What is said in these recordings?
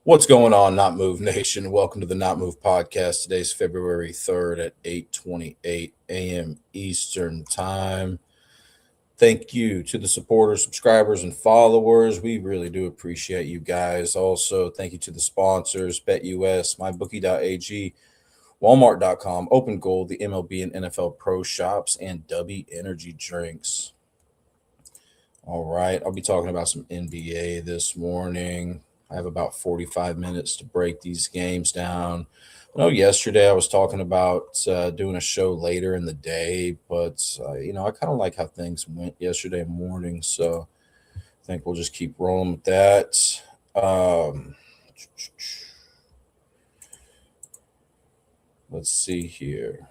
What's going on, Not Move Nation? Welcome to the Not Move podcast. Today's February 3rd at 8:28 a.m. Eastern Time. Thank you to the supporters, subscribers, and followers. We really do appreciate you guys. Also, thank you to the sponsors, BetUS, MyBookie.ag, Walmart.com, Open Gold, the MLB and NFL Pro Shops, and W Energy Drinks. All right, I'll be talking about some NBA this morning. I have about 45 minutes to break these games down. I know yesterday I was talking about doing a show later in the day, but I kind of like how things went yesterday morning, so I think we'll just keep rolling with that. Let's see here.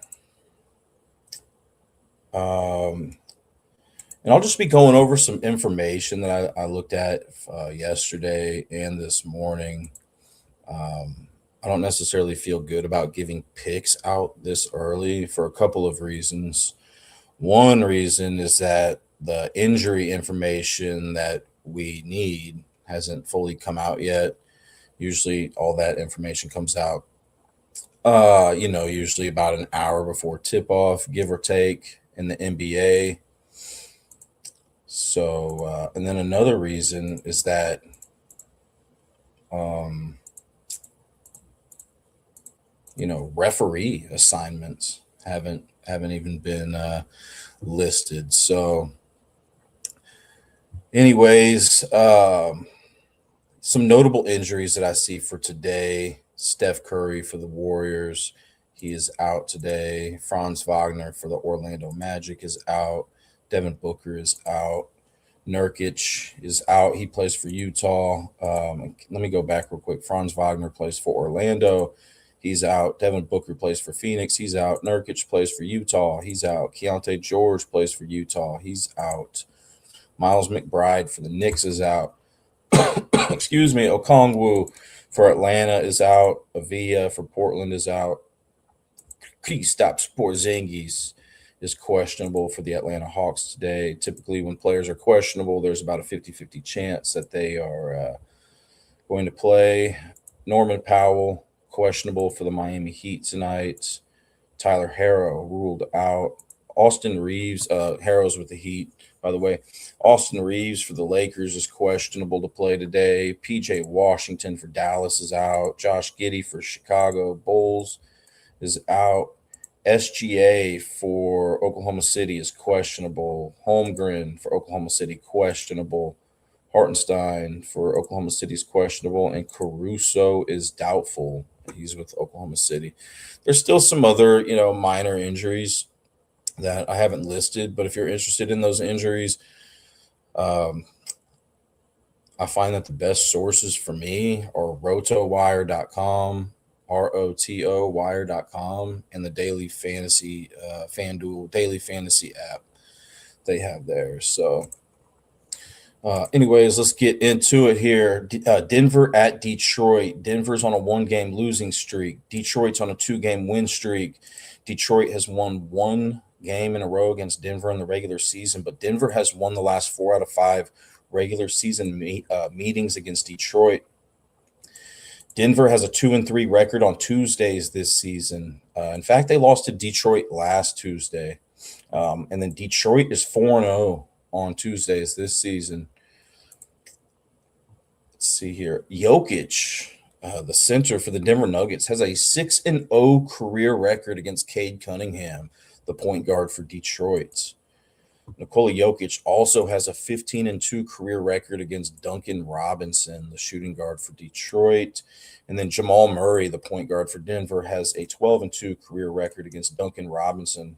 And I'll just be going over some information that I looked at yesterday and this morning. I don't necessarily feel good about giving picks out this early for a couple of reasons. One reason is that the injury information that we need hasn't fully come out yet. Usually, all that information comes out, usually about an hour before tip off, give or take, in the NBA. So, and then another reason is that, um, referee assignments haven't even been listed. So, anyways, some notable injuries that I see for today: Steph Curry for the Warriors, he is out today. Franz Wagner for the Orlando Magic is out. Devin Booker is out. Nurkic is out. He plays for Utah. Let me go back real quick. Franz Wagner plays for Orlando. He's out. Devin Booker plays for Phoenix. He's out. Nurkic plays for Utah. He's out. Keontae George plays for Utah. He's out. Miles McBride for the Knicks is out. Excuse me. Okongwu for Atlanta is out. Avia for Portland is out. Kristaps Porzingis is questionable for the Atlanta Hawks today. Typically, when players are questionable, there's about a 50-50 chance that they are going to play. Norman Powell, questionable for the Miami Heat tonight. Tyler Harrow ruled out. Austin Reeves, Harrow's with the Heat, by the way. Austin Reeves for the Lakers is questionable to play today. PJ Washington for Dallas is out. Josh Giddey for Chicago Bulls is out. SGA for Oklahoma City is questionable. Holmgren for Oklahoma City, questionable. Hartenstein for Oklahoma City is questionable. And Caruso is doubtful. He's with Oklahoma City. There's still some other, minor injuries that I haven't listed. But if you're interested in those injuries, I find that the best sources for me are rotowire.com, ROTO wire.com, and the daily fantasy FanDuel daily fantasy app they have there. So anyways, let's get into it here. Denver at Detroit. Denver's on a 1-game losing streak. Detroit's on a 2-game win streak. Detroit has won 1 game in a row against Denver in the regular season, but Denver has won the last 4 out of 5 regular season meetings against Detroit. Denver has a 2-3 record on Tuesdays this season. In fact, they lost to Detroit last Tuesday. And then Detroit is 4-0 on Tuesdays this season. Let's see here. Jokic, the center for the Denver Nuggets, has a 6-0 career record against Cade Cunningham, the point guard for Detroit. Nikola Jokic also has a 15-2 career record against Duncan Robinson, the shooting guard for Detroit. And then Jamal Murray, the point guard for Denver, has a 12-2 career record against Duncan Robinson.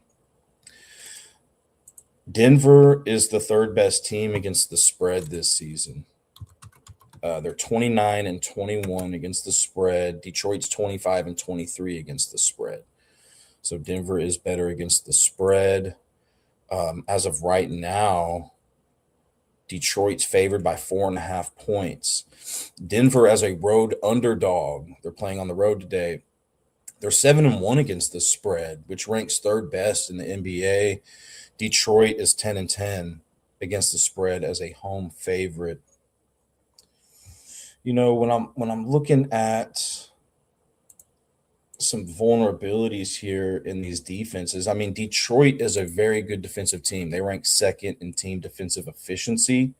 Denver is the third best team against the spread this season. They're 29-21 against the spread. Detroit's 25-23 against the spread. So Denver is better against the spread. As of right now, Detroit's favored by 4.5 points. Denver as a road underdog. They're playing on the road today. They're 7-1 against the spread, which ranks third best in the NBA. Detroit is 10-10 against the spread as a home favorite. When I'm looking at some vulnerabilities here in these defenses, I mean, Detroit is a very good defensive team. They rank second in team defensive efficiency.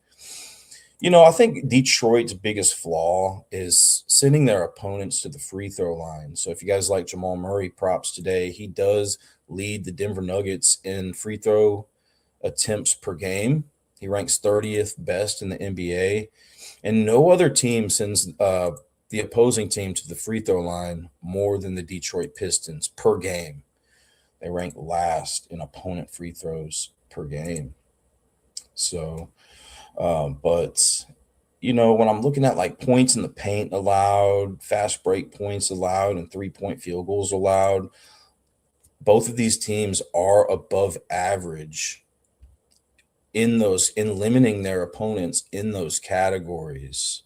I think Detroit's biggest flaw is sending their opponents to the free throw line. So if you guys like Jamal Murray props today, he does lead the Denver Nuggets in free throw attempts per game. He ranks 30th best in the NBA, and no other team sends the opposing team to the free throw line more than the Detroit Pistons per game. They rank last in opponent free throws per game. So, but when I'm looking at like points in the paint allowed, fast break points allowed, and 3-point field goals allowed, both of these teams are above average in limiting their opponents in those categories.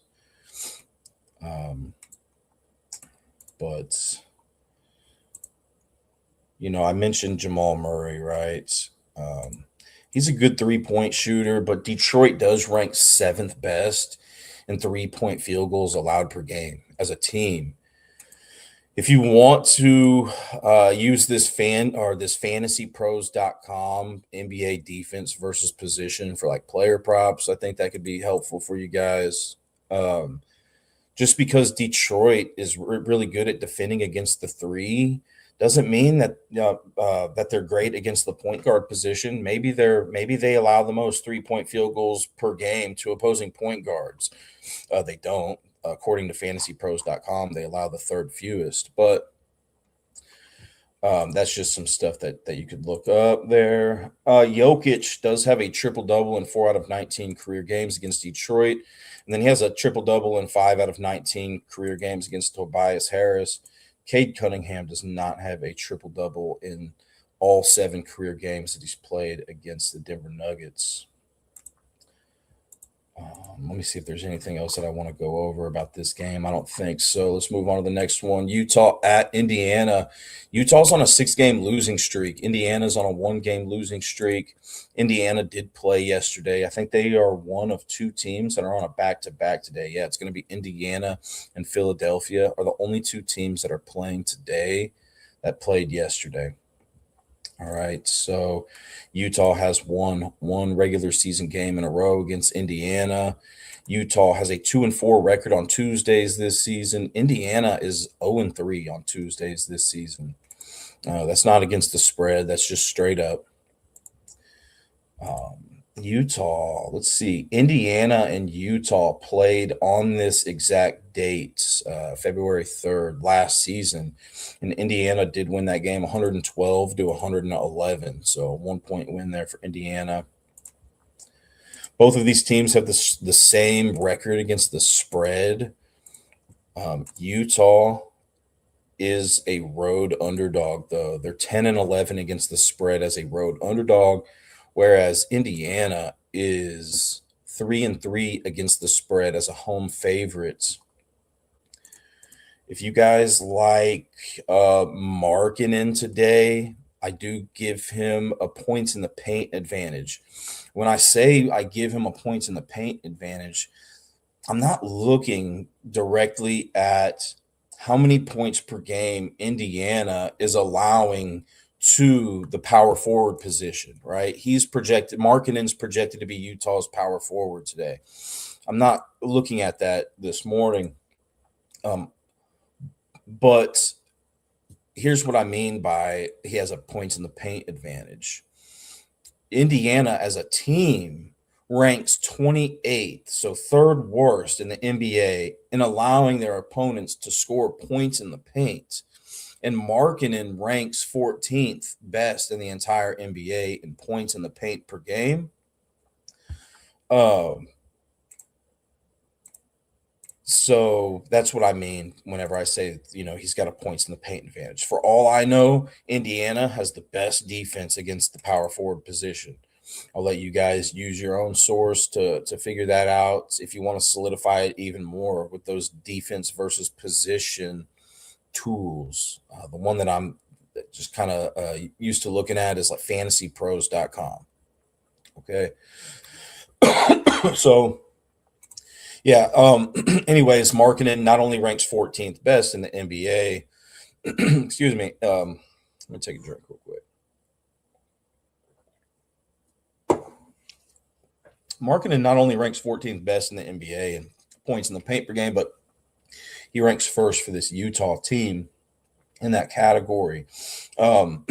Um, but I mentioned Jamal Murray, right? Um, he's a good 3-point shooter, but Detroit does rank seventh best in 3-point field goals allowed per game as a team. If you want to use this fantasypros.com NBA defense versus position for like player props, I think that could be helpful for you guys. Um, just because Detroit is really good at defending against the three doesn't mean that they're great against the point guard position. Maybe they allow the most 3-point field goals per game to opposing point guards. They don't. According to fantasypros.com, they allow the third fewest, but that's just some stuff that you could look up there. Jokic does have a triple double in 4 out of 19 career games against Detroit, and then he has a triple double in 5 out of 19 career games against Tobias Harris. Cade Cunningham does not have a triple double in all 7 career games that he's played against the Denver Nuggets. Let me see if there's anything else that I want to go over about this game. I don't think so. Let's move on to the next one. Utah at Indiana. Utah's on a 6-game losing streak. Indiana's on a 1-game losing streak. Indiana did play yesterday. I think they are one of 2 teams that are on a back-to-back today. Yeah, it's going to be Indiana and Philadelphia are the only 2 teams that are playing today that played yesterday. All right, so Utah has won one regular season game in a row against Indiana. Utah has a 2-4 record on Tuesdays this season. Indiana is 0-3 on Tuesdays this season. That's not against the spread. That's just straight up. Utah, let's see. Indiana and Utah played on this exact date, February 3rd, last season. And Indiana did win that game 112 to 111. So a 1-point win there for Indiana. Both of these teams have the same record against the spread. Utah is a road underdog, though. They're 10-11 against the spread as a road underdog, whereas Indiana is 3-3 against the spread as a home favorite. If you guys like Markkanen today, I do give him a points in the paint advantage. When I say I give him a points in the paint advantage, I'm not looking directly at how many points per game Indiana is allowing to the power forward position, right? Markkanen's projected to be Utah's power forward today. I'm not looking at that this morning. But here's what I mean by he has a points in the paint advantage. Indiana as a team ranks 28th, so third worst in the NBA in allowing their opponents to score points in the paint. And Markkanen ranks 14th best in the entire NBA in points in the paint per game. So that's what I mean whenever I say, he's got a points in the paint advantage. For all I know, Indiana has the best defense against the power forward position. I'll let you guys use your own source to figure that out if you want to solidify it even more with those defense versus position tools. The one that I'm just kind of used to looking at is like fantasypros.com. Okay. So Yeah. Anyways, Markkinen not only ranks 14th best in the NBA. Excuse me. Let me take a drink real quick. Markkinen not only ranks 14th best in the NBA in points in the paint per game, but he ranks first for this Utah team in that category. Um,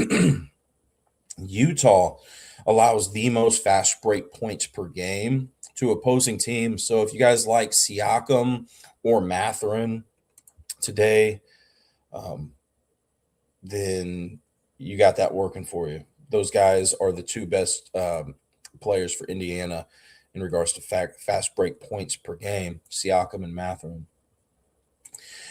Utah allows the most fast break points per game to opposing teams. So if you guys like Siakam or Matherin today, um, then you got that working for you. Those guys are the two best players for Indiana in regards to fast break points per game, Siakam and Matherin.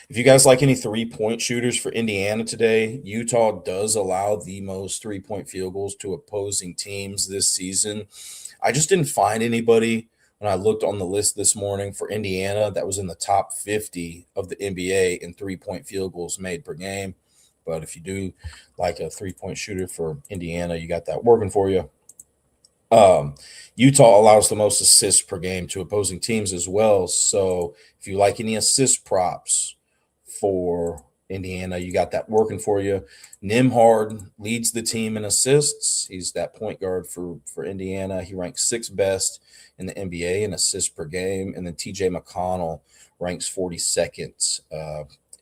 If you guys like any 3-point shooters for Indiana today, Utah does allow the most 3-point field goals to opposing teams this season. I just didn't find anybody when I looked on the list this morning for Indiana that was in the top 50 of the NBA in 3-point field goals made per game. But if you do like a 3-point shooter for Indiana, you got that working for you. Utah allows the most assists per game to opposing teams as well. So if you like any assist props for Indiana, you got that working for you. Nimhard leads the team in assists. He's that point guard for Indiana. He ranks 6th best in the NBA in assists per game. And then TJ McConnell ranks 42nd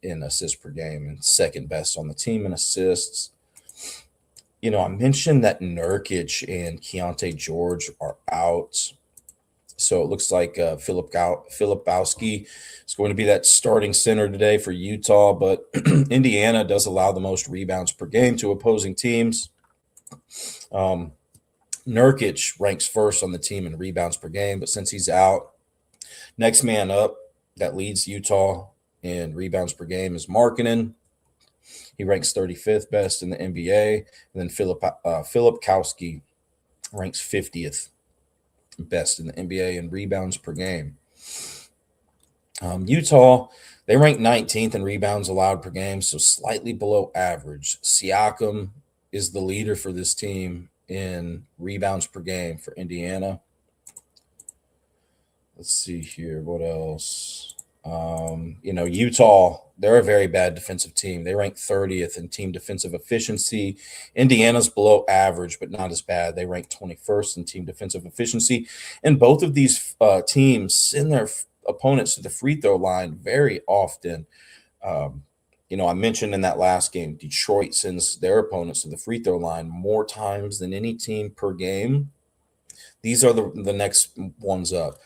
in assists per game and 2nd best on the team in assists. I mentioned that Nurkic and Keontae George are out. So it looks like Filipowski is going to be that starting center today for Utah, but Indiana does allow the most rebounds per game to opposing teams. Nurkic ranks first on the team in rebounds per game, but since he's out, next man up that leads Utah in rebounds per game is Markkinen. He ranks 35th best in the NBA. And then Filipowski ranks 50th best in the NBA in rebounds per game. Utah, they rank 19th in rebounds allowed per game, so slightly below average. Siakam is the leader for this team in rebounds per game for Indiana. Let's see here. What else? Utah, they're a very bad defensive team. They rank 30th in team defensive efficiency. Indiana's below average, but not as bad. They rank 21st in team defensive efficiency. And both of these teams send their opponents to the free throw line very often. I mentioned in that last game, Detroit sends their opponents to the free throw line more times than any team per game. These are the next ones up.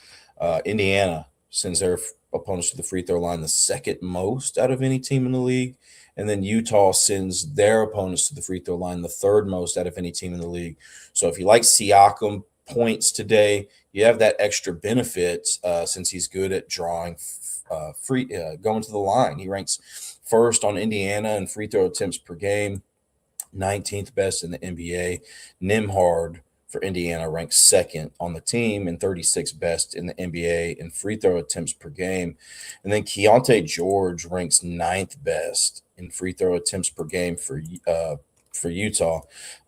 Indiana sends their opponents to the free throw line the second most out of any team in the league. And then Utah sends their opponents to the free throw line the third most out of any team in the league. So if you like Siakam points today, you have that extra benefit since he's good at drawing going to the line. He ranks first on Indiana in free throw attempts per game, 19th best in the NBA. Nimhard for Indiana ranks 2nd on the team and 36th best in the NBA in free throw attempts per game. And then Keontae George ranks 9th best in free throw attempts per game for Utah.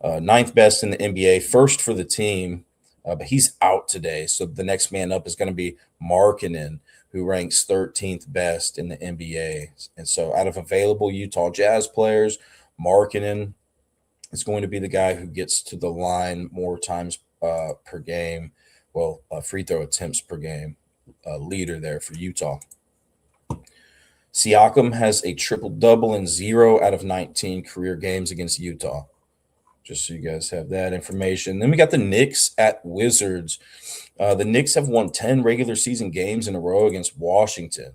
9th best in the NBA, first for the team, but he's out today. So the next man up is going to be Markkinen, who ranks 13th best in the NBA. And so out of available Utah Jazz players, Markkinen is going to be the guy who gets to the line more times per game. Well, free throw attempts per game, leader there for Utah. Siakam has a triple-double in 0 out of 19 career games against Utah. Just so you guys have that information. Then we got the Knicks at Wizards. The Knicks have won 10 regular season games in a row against Washington.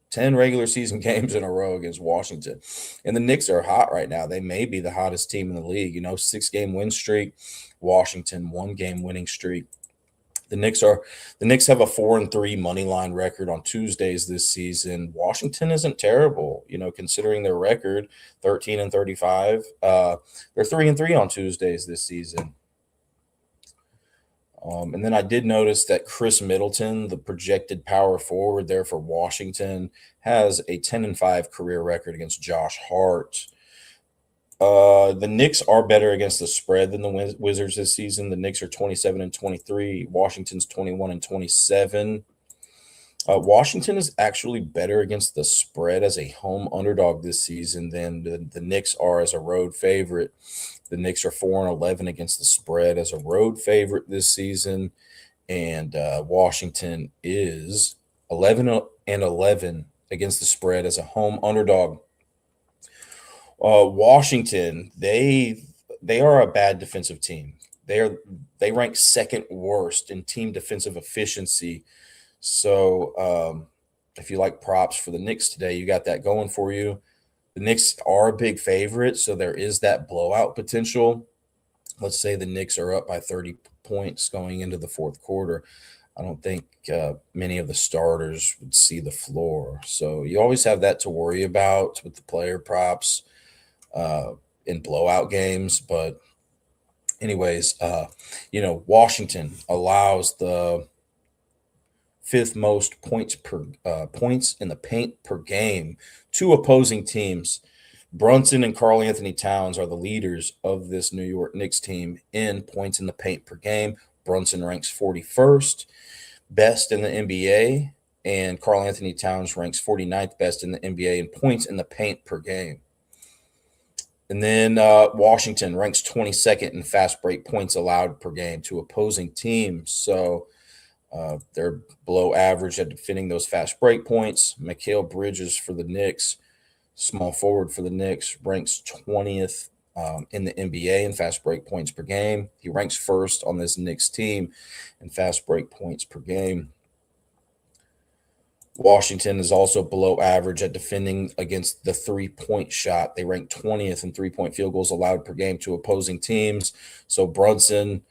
10 regular season games in a row against Washington. And the Knicks are hot right now. They may be the hottest team in the league. 6-game win streak. Washington, 1-game winning streak. The Knicks have a 4-3 money line record on Tuesdays this season. Washington isn't terrible, considering their record, 13-35. They're 3-3 on Tuesdays this season. And then I did notice that Chris Middleton, the projected power forward there for Washington, has a 10-5 career record against Josh Hart. The Knicks are better against the spread than the Wizards this season. The Knicks are 27-23. Washington's 21-27. Washington is actually better against the spread as a home underdog this season than the Knicks are as a road favorite. The Knicks are 4-11 against the spread as a road favorite this season, and Washington is 11-11 against the spread as a home underdog. Washington, they are a bad defensive team. They rank second worst in team defensive efficiency. So if you like props for the Knicks today, you got that going for you. The Knicks are a big favorite, so there is that blowout potential. Let's say the Knicks are up by 30 points going into the fourth quarter. I don't think many of the starters would see the floor. So you always have that to worry about with the player props uh, in blowout games. But, anyways, Washington allows the fifth most points in the paint per game to opposing teams. Brunson and Karl Anthony Towns are the leaders of this New York Knicks team in points in the paint per game. Brunson ranks 41st best in the NBA, and Karl Anthony Towns ranks 49th best in the NBA in points in the paint per game. And then Washington ranks 22nd in fast break points allowed per game to opposing teams. So they're below average at defending those fast break points. Mikal Bridges for the Knicks, small forward for the Knicks, ranks 20th in the NBA in fast break points per game. He ranks first on this Knicks team in fast break points per game. Washington is also below average at defending against the three-point shot. They rank 20th in three-point field goals allowed per game to opposing teams. So Brunson,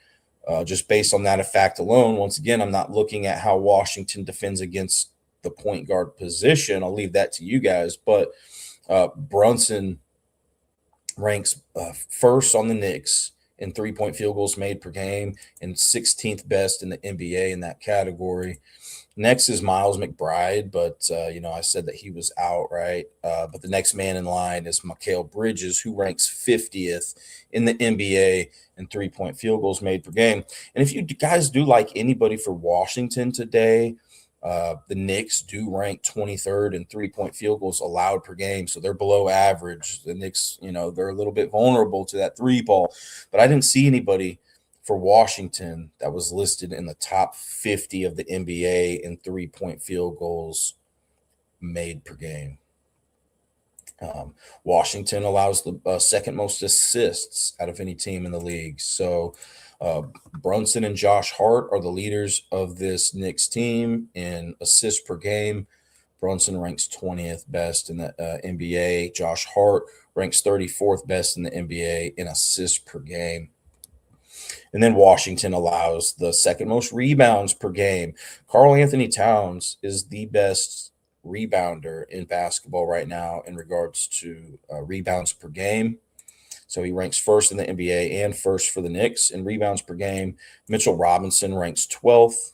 just based on that fact alone, once again, I'm not looking at how Washington defends against the point guard position. I'll leave that to you guys. But Brunson ranks first on the Knicks in three-point field goals made per game and 16th best in the NBA in that category. Next is Miles McBride, but I said that he was out, right? But the next man in line is Mikal Bridges, who ranks 50th in the NBA in three-point field goals made per game. And if you guys do like anybody for Washington today, the Knicks do rank 23rd in three-point field goals allowed per game, so they're below average. The Knicks, they're a little bit vulnerable to that three ball, but I didn't see anybody for Washington that was listed in the top 50 of the NBA in three-point field goals made per game. Washington allows the second most assists out of any team in the league. So Brunson and Josh Hart are the leaders of this Knicks team in assists per game. Brunson ranks 20th best in the NBA. Josh Hart ranks 34th best in the NBA in assists per game. And then Washington allows the second most rebounds per game. Karl Anthony Towns is the best rebounder in basketball right now in regards to rebounds per game. So he ranks first in the NBA and first for the Knicks in rebounds per game. Mitchell Robinson ranks 12th.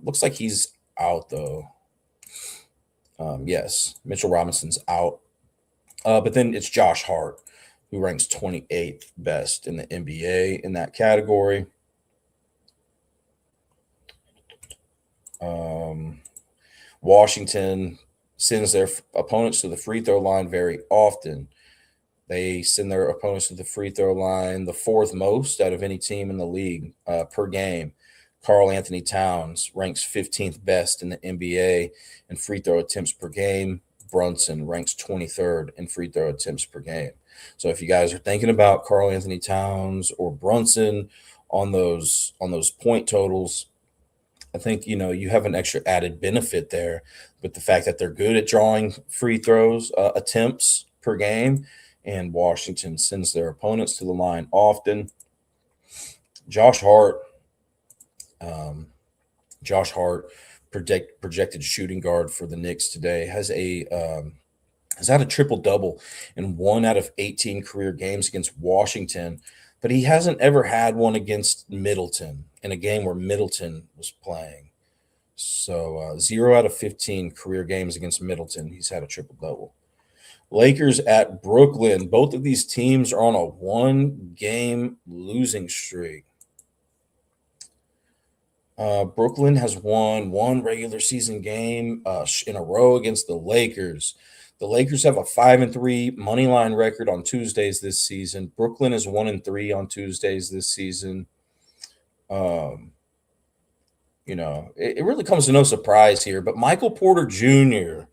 Looks like he's out, though. Yes, Mitchell Robinson's out. But then it's Josh Hart, who ranks 28th best in the NBA in that category. Washington sends their opponents to the free throw line very often. They send their opponents to the free throw line the fourth most out of any team in the league per game. Karl Anthony Towns ranks 15th best in the NBA in free throw attempts per game. Brunson ranks 23rd in free throw attempts per game. So if you guys are thinking about Karl Anthony Towns or Brunson on those point totals, I think you have an extra added benefit there with the fact that they're good at drawing free throws attempts per game, and Washington sends their opponents to the line often. Josh Hart, projected shooting guard for the Knicks today, has had a triple double in 1 out of 18 career games against Washington, but he hasn't ever had one against Middleton in a game where Middleton was playing. So 0 out of 15 career games against Middleton, he's had a triple double. Lakers at Brooklyn. Both of these teams are on a 1-game losing streak. Brooklyn has won one regular season game in a row against the Lakers. The Lakers have a 5-3 money line record on Tuesdays this season. Brooklyn is 1-3 on Tuesdays this season. Um, it really comes to no surprise here, but Michael Porter Jr.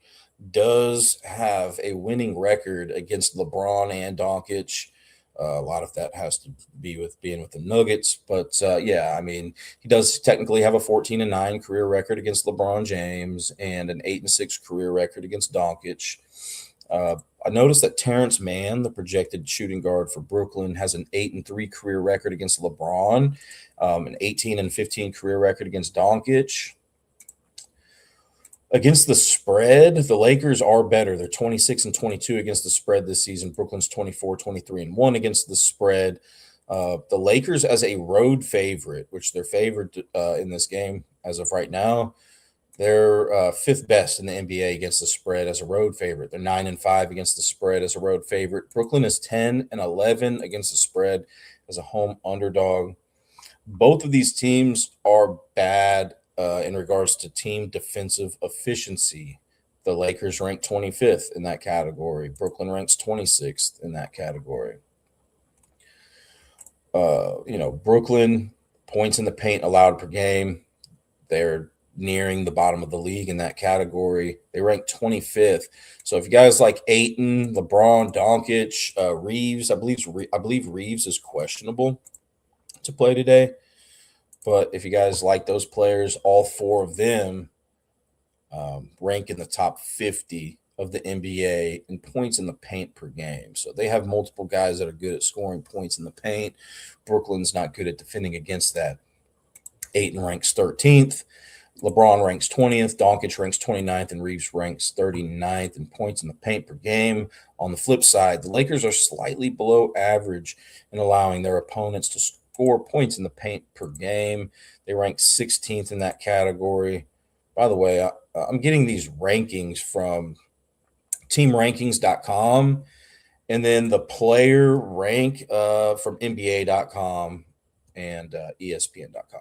does have a winning record against LeBron and Doncic. A lot of that has to be with being with the Nuggets, but yeah, I mean, he does technically have a 14-9 career record against LeBron James and an 8-6 career record against Doncic. I noticed that Terrence Mann, the projected shooting guard for Brooklyn, has an 8-3 career record against LeBron, an 18-15 career record against Doncic. Against the spread, the Lakers are better. They're 26-22 against the spread this season. Brooklyn's 24-23-1 against the spread. The Lakers as a road favorite, which they're favored in this game as of right now, they're fifth best in the NBA against the spread as a road favorite. They're 9-5 against the spread as a road favorite. Brooklyn is 10-11 against the spread as a home underdog. Both of these teams are bad in regards to team defensive efficiency. The Lakers rank 25th in that category. Brooklyn ranks 26th in that category. Brooklyn points in the paint allowed per game. They're nearing the bottom of the league in that category. They rank 25th. So if you guys like Ayton, LeBron, Doncic, Reeves, I believe Reeves is questionable to play today. But if you guys like those players, all four of them rank in the top 50 of the NBA in points in the paint per game. So they have multiple guys that are good at scoring points in the paint. Brooklyn's not good at defending against that. Ayton ranks 13th. LeBron ranks 20th. Doncic ranks 29th. And Reeves ranks 39th in points in the paint per game. On the flip side, the Lakers are slightly below average in allowing their opponents to score points in the paint per game. They rank 16th in that category. By the way, I'm getting these rankings from teamrankings.com and then the player rank from NBA.com and ESPN.com.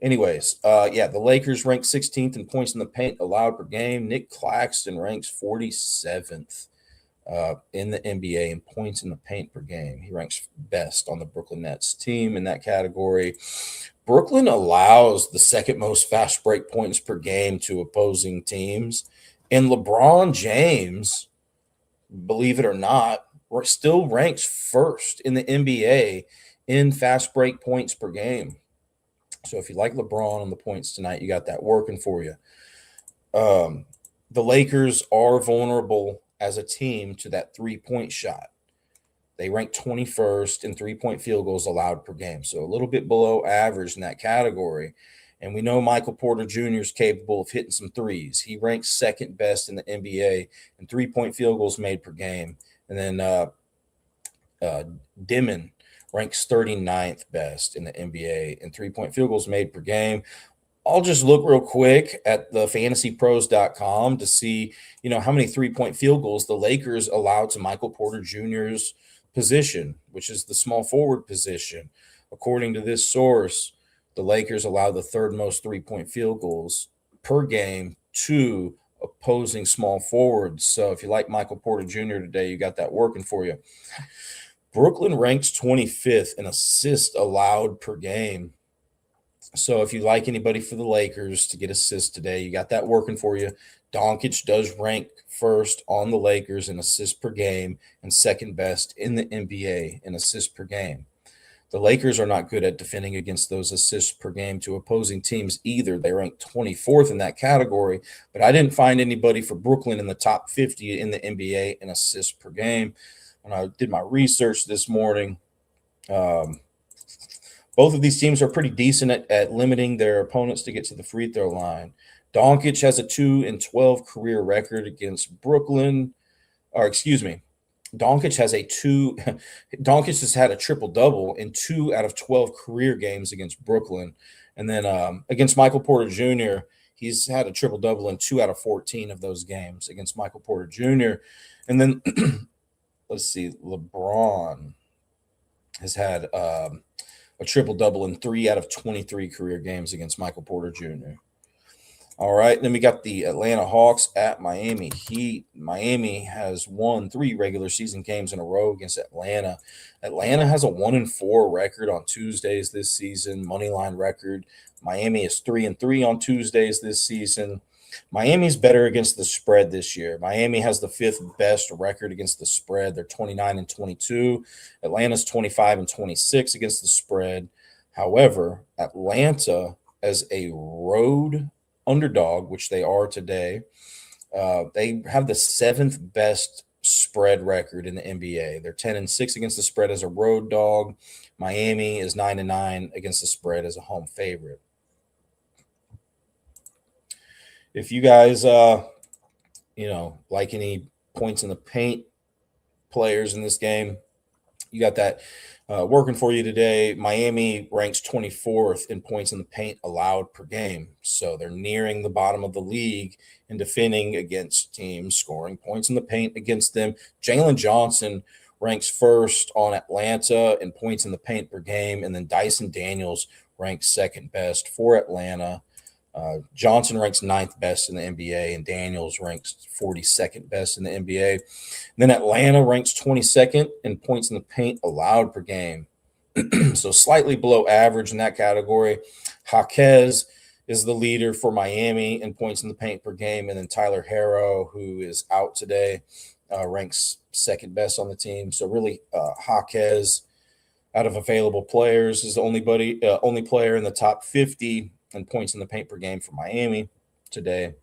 Anyways, the Lakers rank 16th in points in the paint allowed per game. Nick Claxton ranks 47th in the NBA in points in the paint per game. He ranks best on the Brooklyn Nets team in that category. Brooklyn allows the second most fast break points per game to opposing teams. And LeBron James, believe it or not, still ranks first in the NBA in fast break points per game. So if you like LeBron on the points tonight, you got that working for you. The Lakers are vulnerable as a team to that three-point shot. They rank 21st in three-point field goals allowed per game, so a little bit below average in that category. And we know Michael Porter Jr. is capable of hitting some threes. He ranks second best in the NBA in three-point field goals made per game. And then Dimon ranks 39th best in the NBA in three-point field goals made per game. I'll just look real quick at the fantasypros.com to see, how many three-point field goals the Lakers allowed to Michael Porter Jr.'s position, which is the small forward position. According to this source, the Lakers allow the third most three-point field goals per game to opposing small forwards. So if you like Michael Porter Jr. today, you got that working for you. Brooklyn ranks 25th in assists allowed per game. So if you like anybody for the Lakers to get assists today, you got that working for you. Doncic does rank first on the Lakers in assists per game and second best in the NBA in assists per game. The Lakers are not good at defending against those assists per game to opposing teams either. They rank 24th in that category, but I didn't find anybody for Brooklyn in the top 50 in the NBA in assists per game. When I did my research this morning, both of these teams are pretty decent at limiting their opponents to get to the free throw line. Doncic has a 2-12 career record against Brooklyn. Doncic has had a triple-double in 2 out of 12 career games against Brooklyn. And then against Michael Porter Jr., he's had a triple-double in 2 out of 14 of those games against Michael Porter Jr. And then let's see, LeBron has had a triple-double in 3 out of 23 career games against Michael Porter Jr. All right, then we got the Atlanta Hawks at Miami Heat. Miami has won 3 regular season games in a row against Atlanta. Atlanta has a 1-4 record on Tuesdays this season, money line record. Miami is 3-3 on Tuesdays this season. Miami's better against the spread this year. Miami has the 5th best record against the spread. They're 29-22. Atlanta's 25-26 against the spread. However, Atlanta as a road underdog, which they are today, they have the 7th best spread record in the NBA. They're 10-6 against the spread as a road dog. Miami is 9-9 against the spread as a home favorite. If you guys, like any points in the paint players in this game, you got that working for you today. Miami ranks 24th in points in the paint allowed per game. So they're nearing the bottom of the league in defending against teams scoring points in the paint against them. Jalen Johnson ranks first on Atlanta in points in the paint per game. And then Dyson Daniels ranks second best for Atlanta. Johnson ranks 9th best in the NBA, and Daniels ranks 42nd best in the NBA. And then Atlanta ranks 22nd in points in the paint allowed per game. So slightly below average in that category. Jaquez is the leader for Miami in points in the paint per game. And then Tyler Herro, who is out today, ranks second best on the team. So really, Jaquez, out of available players, is the only player in the top 50 and points in the paint per game for Miami today.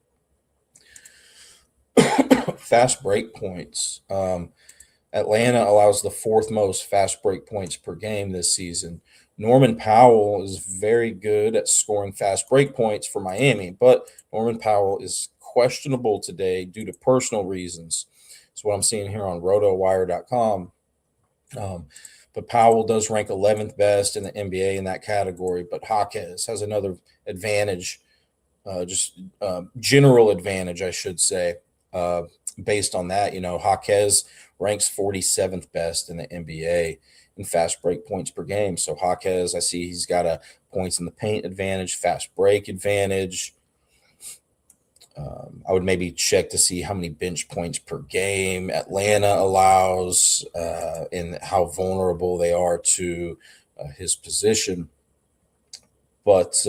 Fast break points. Atlanta allows the 4th most fast break points per game this season. Norman Powell is very good at scoring fast break points for Miami, but Norman Powell is questionable today due to personal reasons. That's what I'm seeing here on rotowire.com. But Powell does rank 11th best in the NBA in that category. But Jaquez has another advantage, general advantage, I should say, based on that. Jaquez ranks 47th best in the NBA in fast break points per game. So Jaquez, I see he's got a points in the paint advantage, fast break advantage. I would maybe check to see how many bench points per game Atlanta allows and how vulnerable they are to his position. But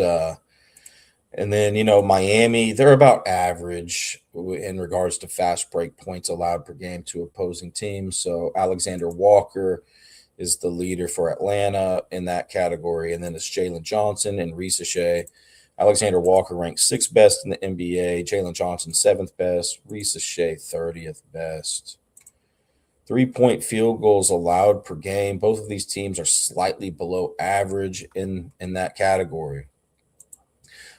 and then, Miami, they're about average in regards to fast break points allowed per game to opposing teams. So Alexander Walker is the leader for Atlanta in that category. And then it's Jalen Johnson and Ricochet. Alexander Walker ranks 6th best in the NBA. Jalen Johnson, 7th best. Ricochet, 30th best. 3-point field goals allowed per game. Both of these teams are slightly below average in that category.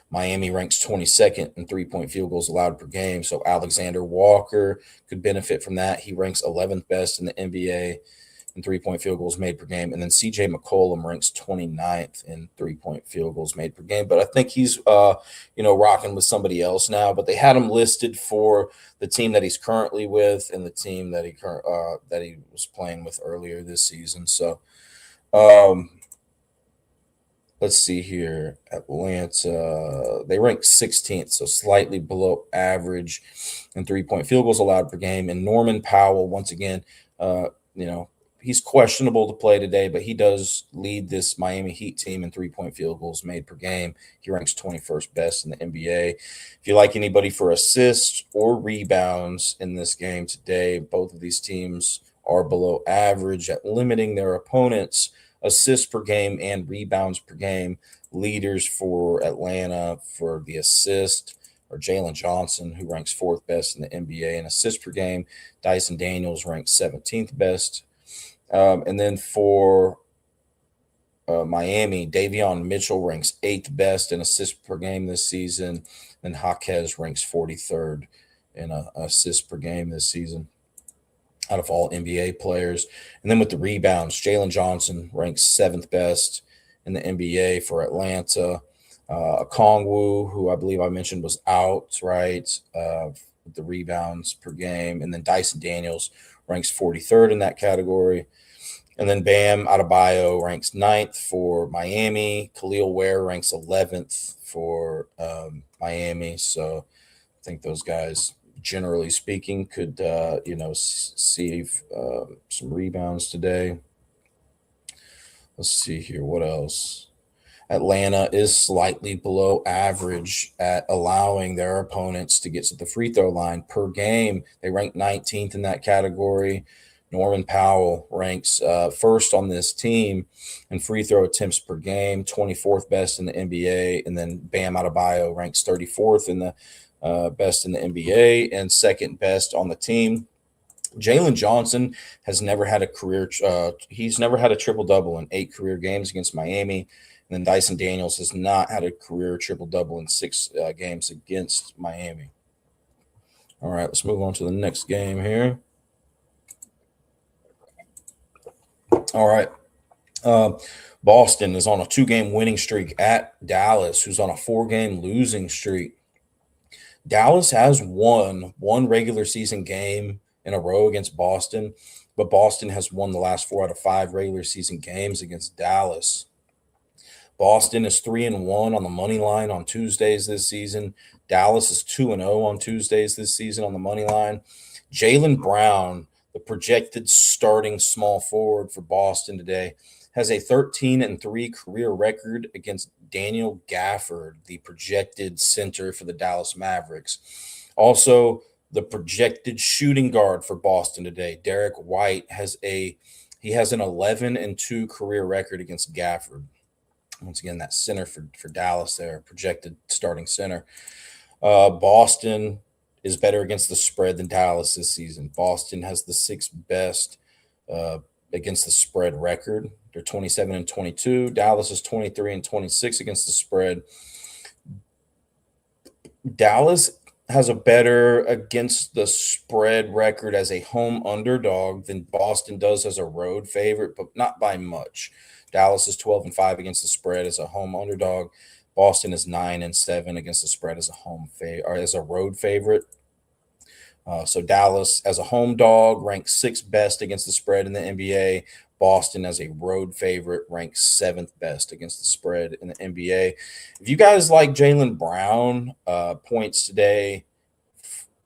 Miami ranks 22nd in 3-point field goals allowed per game. So Alexander Walker could benefit from that. He ranks 11th best in the NBA in 3-point field goals made per game. And then CJ McCollum ranks 29th in 3-point field goals made per game. But I think he's, rocking with somebody else now. But they had him listed for the team that he's currently with and the team that he was playing with earlier this season. So let's see here. Atlanta, they rank 16th, so slightly below average in 3-point field goals allowed per game. And Norman Powell, once again, he's questionable to play today, but he does lead this Miami Heat team in 3-point field goals made per game. He ranks 21st best in the NBA. If you like anybody for assists or rebounds in this game today, both of these teams are below average at limiting their opponents' assists per game and rebounds per game. Leaders for Atlanta for the assist are Jalen Johnson, who ranks 4th best in the NBA in assists per game. Dyson Daniels ranks 17th best. And then for Miami, Davion Mitchell ranks 8th best in assists per game this season. And Jaquez ranks 43rd in assists per game this season out of all NBA players. And then with the rebounds, Jalen Johnson ranks 7th best in the NBA for Atlanta. Kongwu, who I believe I mentioned was out, right, with the rebounds per game. And then Dyson Daniels ranks 43rd in that category. And then Bam Adebayo ranks ninth for Miami. Khalil Ware ranks 11th for Miami. So I think those guys, generally speaking, could see some rebounds today. Let's see here. What else? Atlanta is slightly below average at allowing their opponents to get to the free throw line per game. They rank 19th in that category. Norman Powell ranks first on this team in free throw attempts per game, 24th best in the NBA. And then Bam Adebayo ranks 34th in the best in the NBA and second best on the team. Jalen Johnson has never had a career. He's never had a triple double in 8 career games against Miami. And then Dyson Daniels has not had a career triple double in 6 games against Miami. All right, let's move on to the next game here. All right. Boston is on a 2-game winning streak at Dallas, who's on a 4-game losing streak. Dallas has won one regular season game in a row against Boston, but Boston has won the last 4 out of 5 regular season games against Dallas. Boston is 3-1 on the money line on Tuesdays this season. Dallas is 2-0 on Tuesdays this season on the money line. Jaylen Brown, the projected starting small forward for Boston today, has a 13-3 career record against Daniel Gafford, the projected center for the Dallas Mavericks. Also, the projected shooting guard for Boston today, Derek White, has an 11-2 career record against Gafford. Once again, that center for Dallas there, projected starting center. Boston is better against the spread than Dallas this season. Boston has the 6th best against the spread record. They're 27-22. Dallas is 23-26 against the spread. Dallas has a better against the spread record as a home underdog than Boston does as a road favorite, but not by much. Dallas is 12-5 against the spread as a home underdog. Boston is 9-7 against the spread as a road favorite. So Dallas as a home dog ranks 6th best against the spread in the NBA. Boston as a road favorite ranks 7th best against the spread in the NBA. If you guys like Jaylen Brown points today,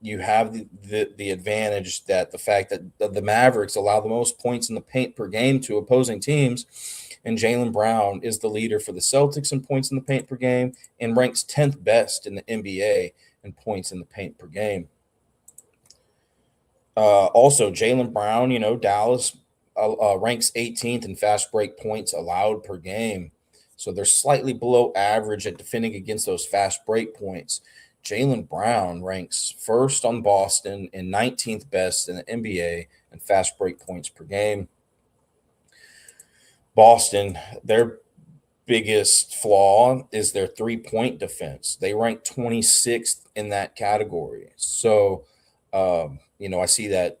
you have the advantage that the fact that the Mavericks allow the most points in the paint per game to opposing teams. And Jaylen Brown is the leader for the Celtics in points in the paint per game and ranks 10th best in the NBA in points in the paint per game. Also, Jaylen Brown, Dallas ranks 18th in fast break points allowed per game. So they're slightly below average at defending against those fast break points. Jaylen Brown ranks first on Boston and 19th best in the NBA in fast break points per game. Boston, their biggest flaw is their 3-point defense. They rank 26th in that category. So, I see that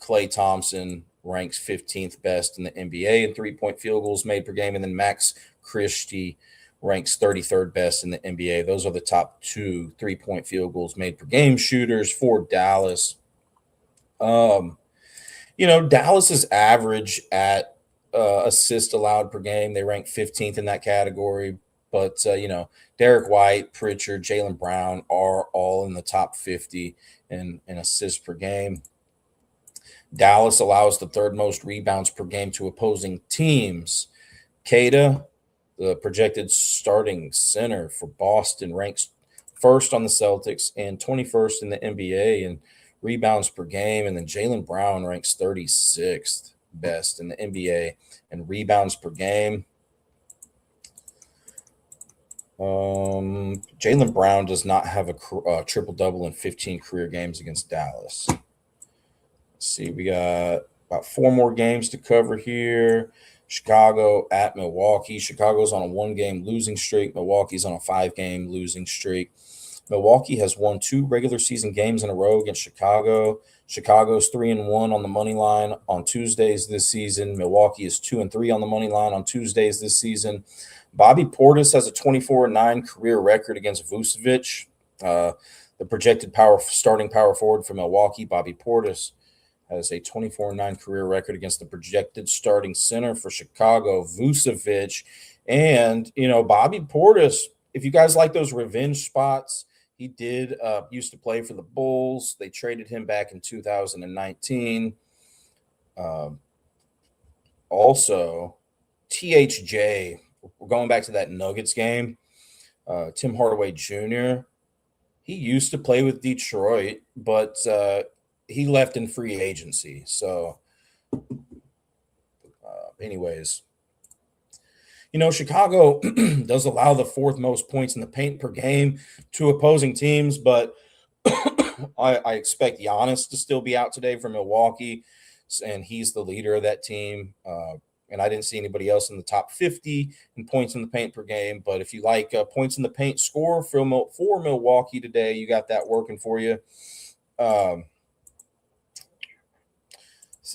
Klay Thompson ranks 15th best in the NBA in 3-point field goals made per game. And then Max Christie ranks 33rd best in the NBA. Those are the top 2 3-point field goals made per game shooters for Dallas. Dallas is average at assists allowed per game. They rank 15th in that category. But, Derek White, Pritchard, Jaylen Brown are all in the top 50 in assists per game. Dallas allows the 3rd most rebounds per game to opposing teams. Kada, the projected starting center for Boston, ranks 1st on the Celtics and 21st in the NBA in rebounds per game. And then Jaylen Brown ranks 36th best in the NBA and rebounds per game. Jaylen Brown does not have a triple-double in 15 career games against Dallas. Let's see, we got about 4 more games to cover here. Chicago at Milwaukee. Chicago's on a 1-game losing streak. Milwaukee's on a 5-game losing streak. Milwaukee has won 2 regular season games in a row against Chicago. Chicago's 3-1 on the money line on Tuesdays this season. Milwaukee is 2-3 on the money line on Tuesdays this season. Bobby Portis has a 24-9 career record against Vucevic. The projected starting power forward for Milwaukee, Bobby Portis, has a 24-9 career record against the projected starting center for Chicago, Vucevic. And, Bobby Portis, if you guys like those revenge spots, he did used to play for the Bulls. They traded him back in 2019. Also, THJ, we're going back to that Nuggets game. Tim Hardaway Jr., he used to play with Detroit, but he left in free agency. So, anyways, Chicago does allow the fourth most points in the paint per game to opposing teams, but I expect Giannis to still be out today for Milwaukee, and he's the leader of that team. And I didn't see anybody else in the top 50 in points in the paint per game. But if you like points in the paint score for Milwaukee today, you got that working for you.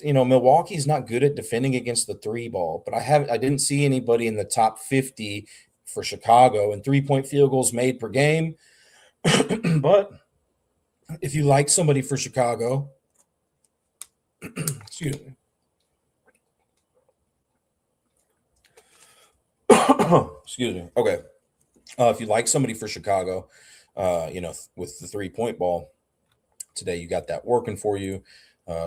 Milwaukee's not good at defending against the three ball, but I didn't see anybody in the top 50 for Chicago and 3-point field goals made per game. But if you like somebody for Chicago, excuse me. Excuse me. Okay. If you like somebody for Chicago, with the 3-point ball today, you got that working for you.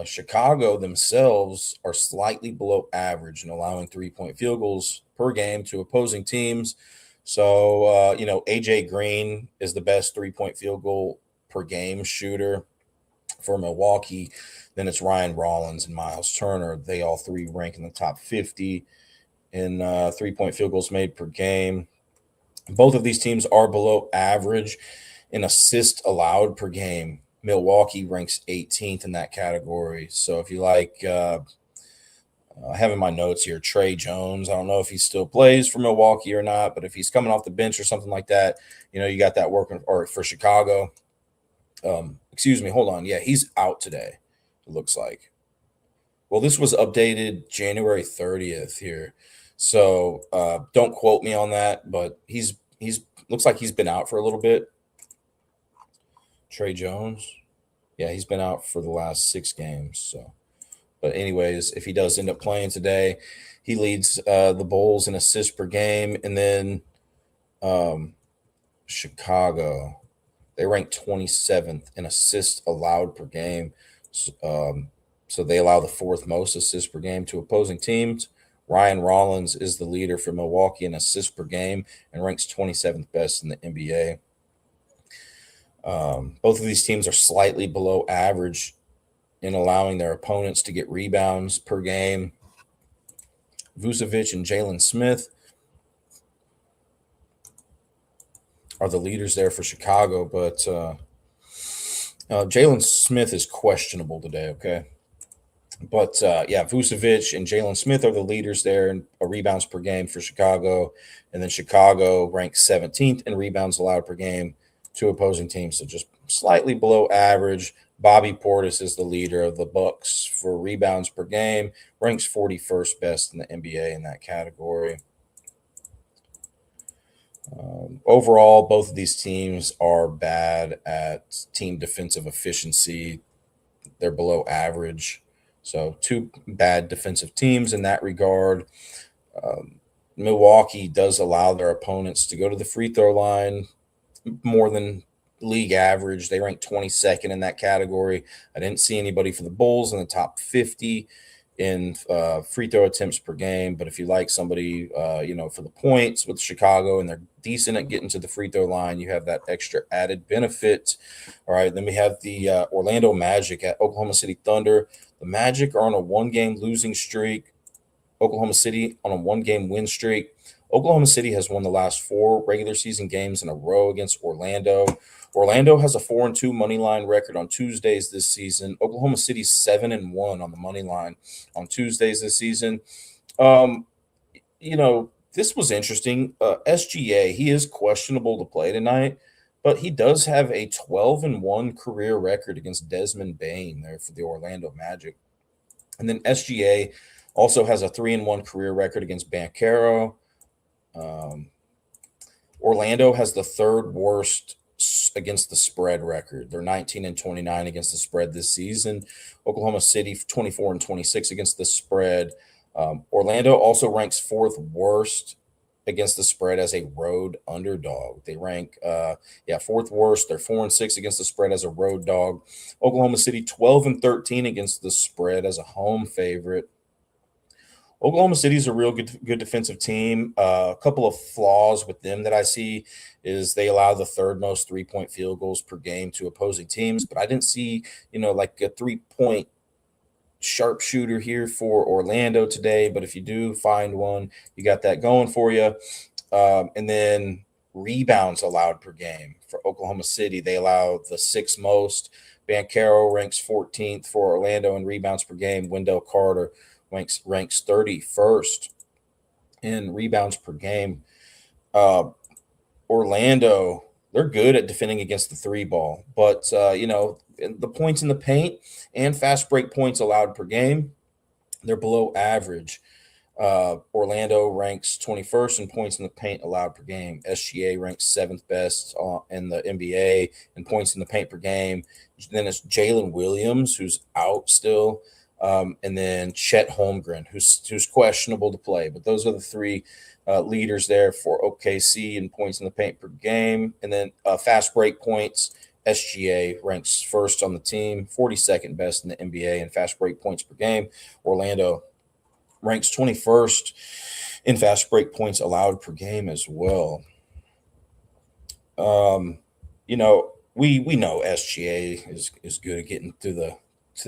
Chicago themselves are slightly below average in allowing 3-point field goals per game to opposing teams. So, AJ Green is the best 3-point field goal per game shooter for Milwaukee. Then it's Ryan Rollins and Miles Turner. They all three rank in the top 50 in 3-point field goals made per game. Both of these teams are below average in assists allowed per game. Milwaukee ranks 18th in that category. So if you like, I have in my notes here, Trey Jones. I don't know if he still plays for Milwaukee or not, but if he's coming off the bench or something like that, you got that working or for Chicago. Excuse me, hold on. Yeah, he's out today, it looks like. Well, this was updated January 30th here. So don't quote me on that, but he's looks like he's been out for a little bit. Trey Jones. Yeah, he's been out for the last 6 games. So, but anyways, if he does end up playing today, he leads the Bulls in assists per game. And then Chicago, they rank 27th in assists allowed per game. So they allow the 4th most assists per game to opposing teams. Ryan Rollins is the leader for Milwaukee in assists per game and ranks 27th best in the NBA. Both of these teams are slightly below average in allowing their opponents to get rebounds per game. Vucevic and Jalen Smith are the leaders there for Chicago, but Jalen Smith is questionable today, okay? But, Vucevic and Jalen Smith are the leaders there in rebounds per game for Chicago. And then Chicago ranks 17th in rebounds allowed per game to opposing teams, so just slightly below average. Bobby Portis is the leader of the Bucks for rebounds per game, ranks 41st best in the NBA in that category. Overall, both of these teams are bad at team defensive efficiency. They're below average. So 2 bad defensive teams in that regard. Milwaukee does allow their opponents to go to the free throw line more than league average. They rank 22nd in that category. I didn't see anybody for the Bulls in the top 50 in free throw attempts per game. But if you like somebody, for the points with Chicago and they're decent at getting to the free throw line, you have that extra added benefit. All right. Then we have the Orlando Magic at Oklahoma City Thunder. The Magic are on a 1-game losing streak. Oklahoma City on a 1-game win streak. Oklahoma City has won the last 4 regular season games in a row against Orlando. Orlando has a 4-2 money line record on Tuesdays this season. Oklahoma City's 7-1 on the money line on Tuesdays this season. This was interesting. SGA, he is questionable to play tonight, but he does have a 12-1 career record against Desmond Bane there for the Orlando Magic. And then SGA also has a 3-1 career record against Banchero. Orlando has the 3rd worst worst against the spread record. They're 19-29 against the spread this season. Oklahoma City 24-26 against the spread. Orlando also ranks fourth worst against the spread as a road underdog. They rank fourth worst. They're 4-6 against the spread as a road dog. Oklahoma City 12-13 against the spread as a home favorite. Oklahoma City is a real good defensive team. A couple of flaws with them that I see is they allow the third most 3-point field goals per game to opposing teams, but I didn't see, like a 3-point sharpshooter here for Orlando today. But if you do find one, you got that going for you. And then rebounds allowed per game for Oklahoma City. They allow the sixth most. Banchero ranks 14th for Orlando in rebounds per game. Wendell Carter ranks 31st in rebounds per game. Orlando, they're good at defending against the three ball, but the points in the paint and fast break points allowed per game, they're below average. Orlando ranks 21st in points in the paint allowed per game. SGA ranks 7th best in the NBA in points in the paint per game. Then it's Jalen Williams, who's out still. And then Chet Holmgren, who's questionable to play. But those are the three leaders there for OKC in points in the paint per game. And then fast break points, SGA ranks first on the team, 42nd best in the NBA in fast break points per game. Orlando ranks 21st in fast break points allowed per game as well. We know SGA is good at getting to the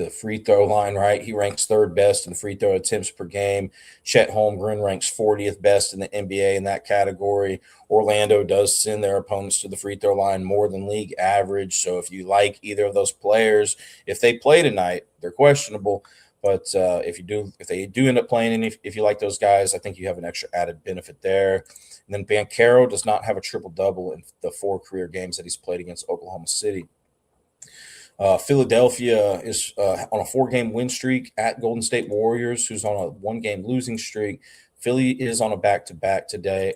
free throw line, right? He ranks third best in free throw attempts per game. Chet Holmgren ranks 40th best in the NBA in that category. Orlando does send their opponents to the free throw line more than league average. So if you like either of those players, if they play tonight, they're questionable. But if they do end up playing, and if you like those guys, I think you have an extra added benefit there. And then Banchero does not have a triple-double in the 4 career games that he's played against Oklahoma City. Philadelphia is on a 4-game win streak at Golden State Warriors, who's on a 1-game losing streak. Philly is on a back-to-back today.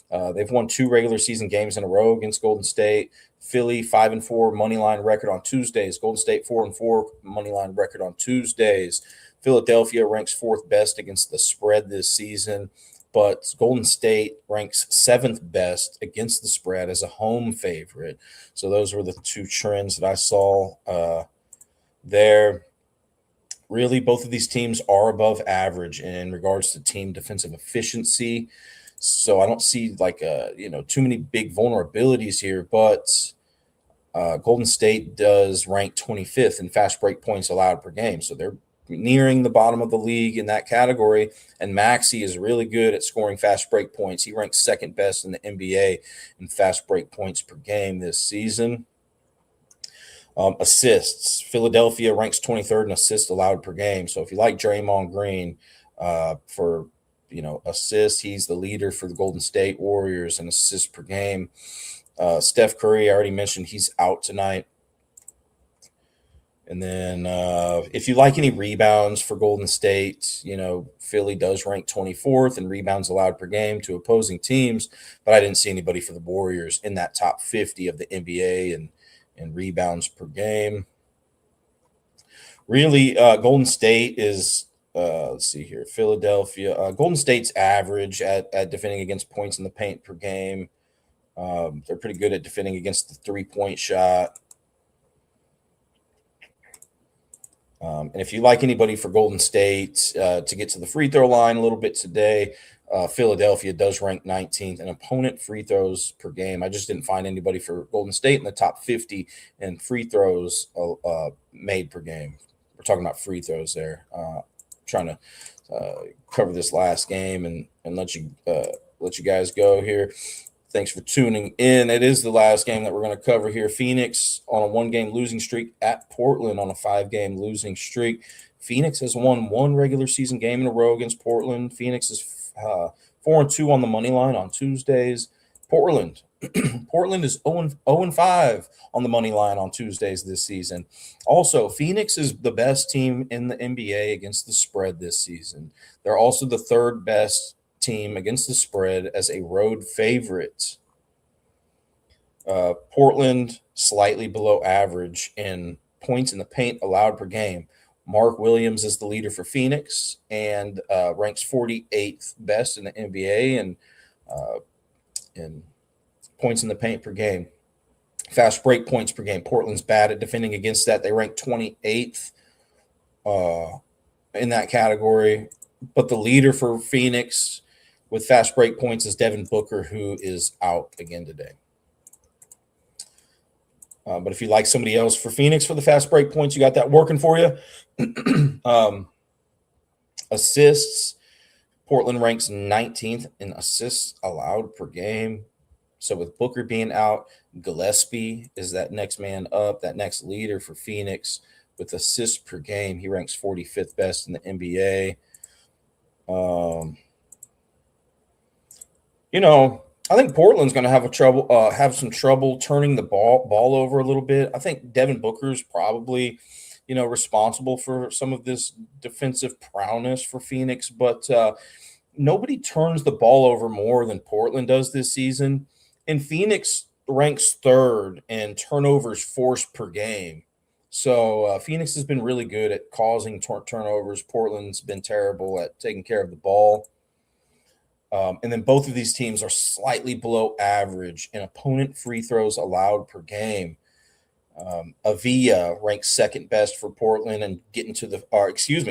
They've won 2 regular season games in a row against Golden State. Philly 5-4 money line record on Tuesdays. Golden State 4-4 money line record on Tuesdays. Philadelphia ranks 4th best against the spread this season, but Golden State ranks 7th best against the spread as a home favorite. So those were the 2 trends that I saw there. Really, both of these teams are above average in regards to team defensive efficiency. So I don't see too many big vulnerabilities here, but Golden State does rank 25th in fast break points allowed per game. So they're nearing the bottom of the league in that category. And Maxey is really good at scoring fast break points. He ranks 2nd best in the NBA in fast break points per game this season. Assists. Philadelphia ranks 23rd in assists allowed per game. So if you like Draymond Green for assists, he's the leader for the Golden State Warriors in assists per game. Steph Curry, I already mentioned, he's out tonight. And then if you like any rebounds for Golden State, Philly does rank 24th in rebounds allowed per game to opposing teams, but I didn't see anybody for the Warriors in that top 50 of the NBA and rebounds per game. Really, Golden State is, let's see here, Philadelphia. Golden State's average at defending against points in the paint per game. They're pretty good at defending against the 3-point shot. And if you like anybody for Golden State to get to the free throw line a little bit today, Philadelphia does rank 19th in opponent free throws per game. I just didn't find anybody for Golden State in the top 50 in free throws made per game. We're talking about free throws there. Trying to cover this last game and let you guys go here. Thanks for tuning in. It is the last game that we're going to cover here. Phoenix on a 1-game losing streak at Portland on a 5-game losing streak. Phoenix has won 1 regular season game in a row against Portland. Phoenix is 4-2 on the money line on Tuesdays. Portland is 0-5 on the money line on Tuesdays this season. Also, Phoenix is the best team in the NBA against the spread this season. They're also the 3rd best team against the spread as a road favorite. Portland, slightly below average in points in the paint allowed per game. Mark Williams is the leader for Phoenix and ranks 48th best in the NBA and in points in the paint per game. Fast break points per game. Portland's bad at defending against that. They rank 28th in that category. But the leader for Phoenix with fast break points is Devin Booker, who is out again today. But if you like somebody else for Phoenix for the fast break points, you got that working for you. Assists. Portland ranks 19th in assists allowed per game. So with Booker being out, Gillespie is that next man up, that next leader for Phoenix with assists per game. He ranks 45th best in the NBA. I think Portland's going to have some trouble turning the ball over a little bit. I think Devin Booker's probably, responsible for some of this defensive prowess for Phoenix, but nobody turns the ball over more than Portland does this season. And Phoenix ranks third in turnovers forced per game. So Phoenix has been really good at causing turnovers. Portland's been terrible at taking care of the ball. And then both of these teams are slightly below average in opponent free throws allowed per game. Avila ranks second best for Portland and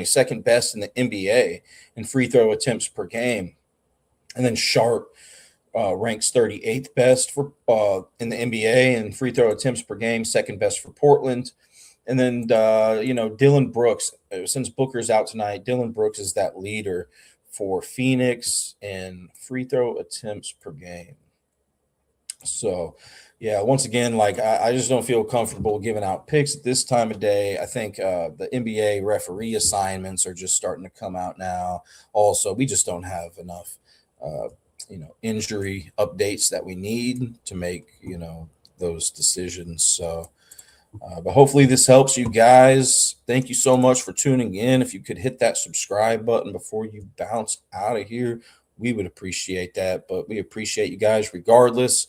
second best in the NBA in free throw attempts per game. And then Sharp ranks 38th best for in the NBA in free throw attempts per game, second best for Portland. And then Dylan Brooks, since Booker's out tonight, Dylan Brooks is that leader for Phoenix in free throw attempts per game. So, yeah, once again, I just don't feel comfortable giving out picks at this time of day. I think the NBA referee assignments are just starting to come out now. Also, we just don't have enough, injury updates that we need to make, those decisions. So, but hopefully this helps you guys. Thank you so much for tuning in. If you could hit that subscribe button before you bounce out of here, we would appreciate that. But we appreciate you guys regardless.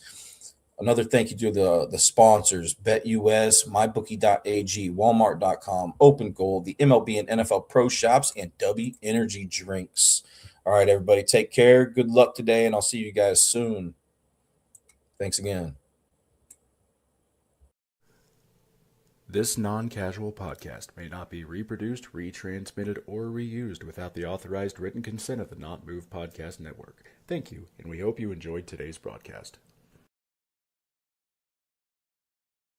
Another thank you to the sponsors, BetUS, MyBookie.ag, Walmart.com, Open Gold, the MLB and NFL Pro Shops, and W Energy Drinks. All right, everybody, take care. Good luck today, and I'll see you guys soon. Thanks again. This non-casual podcast may not be reproduced, retransmitted, or reused without the authorized written consent of the Not Move Podcast Network. Thank you, and we hope you enjoyed today's broadcast.